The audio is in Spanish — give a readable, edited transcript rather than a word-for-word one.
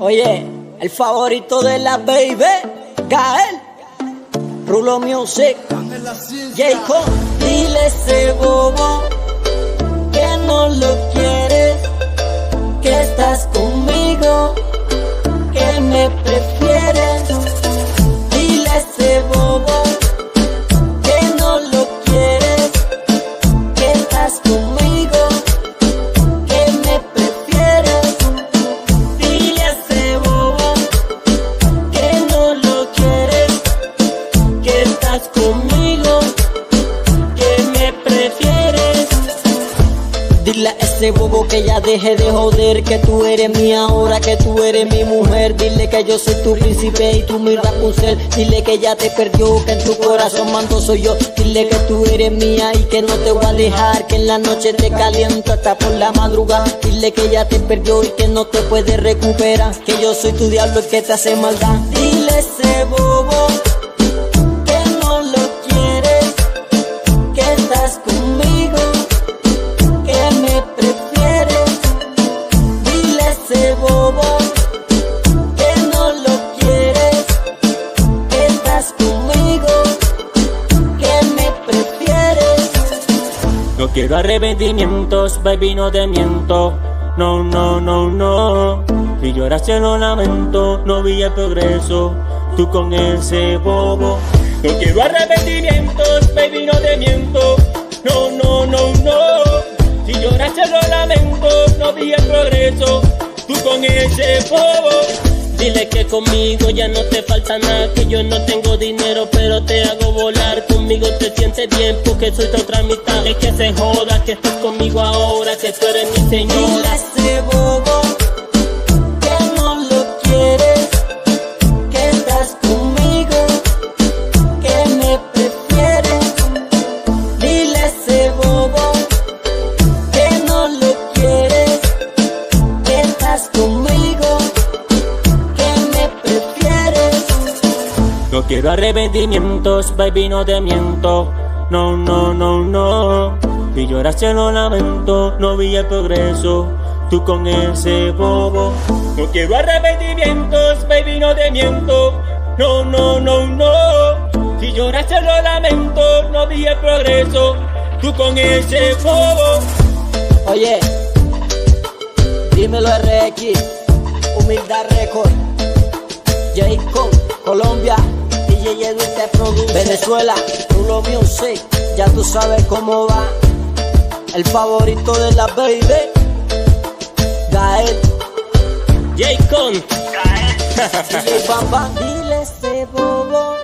Oye, el favorito de la baby, Gael, Rulo Music, Jacob. Dile a ese bobo que no lo quieres, que estás conmigo, que me prefieres. Dile a ese bobo que no lo quieres, que estás conmigo, que me prefieres. Dile a ese bobo que no lo quieres, que estás conmigo, que me prefieres. Dile a ese bobo que ya deje de joder, que tú eres mía ahora, que tú eres mi mujer. Dile que yo soy tu príncipe y tú mi Rapunzel. Dile que ya te perdió, que en tu corazón mando soy yo. Dile que tú eres mía y que no te voy a dejar, que en la noche te caliento hasta por la madrugada. Dile que ya te perdió y que no te puedes recuperar, que yo soy tu diablo el que te hace maldad. Dile a ese bobo que no lo quieres, que estás conmigo, que me prefieres. Dile a ese bobo que no lo quieres, que estás conmigo, que me prefieres. No quiero arrepentimientos, baby, no te miento. No, no, no, no. Si lloras se lo lamento, no vi el progreso, tú con ese bobo. No quiero arrepentimientos, baby, no te miento. No, no, no, no. Si lloras se lo lamento, no vi el progreso, tú con ese bobo. Dile que conmigo ya no te falta nada, que yo no tengo dinero pero te hago volar. Conmigo te sientes bien porque soy tu otra mitad. Es que se joda que estás conmigo ahora, que tú eres mi Dile a señora. ese bobo que no lo quieres, que estás conmigo, que me prefieres. Dile a ese bobo que no lo quieres, que estás conmigo, que me prefieres. No quiero arrepentimientos, baby, no te miento. No, no, no, no. Si lloras se lo lamento, no vi el progreso, tú con ese bobo. No quiero arrepentimientos, baby, no te miento. No, no, no, no. Si lloras se lo lamento, no vi el progreso, tú con ese bobo. Oye, dímelo RX, Humildad Record, Jacob, Colombia, DJ Edwin te produce. Venezuela, Rulo Music, ya tú sabes cómo va. El favorito de la baby, Gael, Jacob. DJ Bam Bam. Dile a ese bobo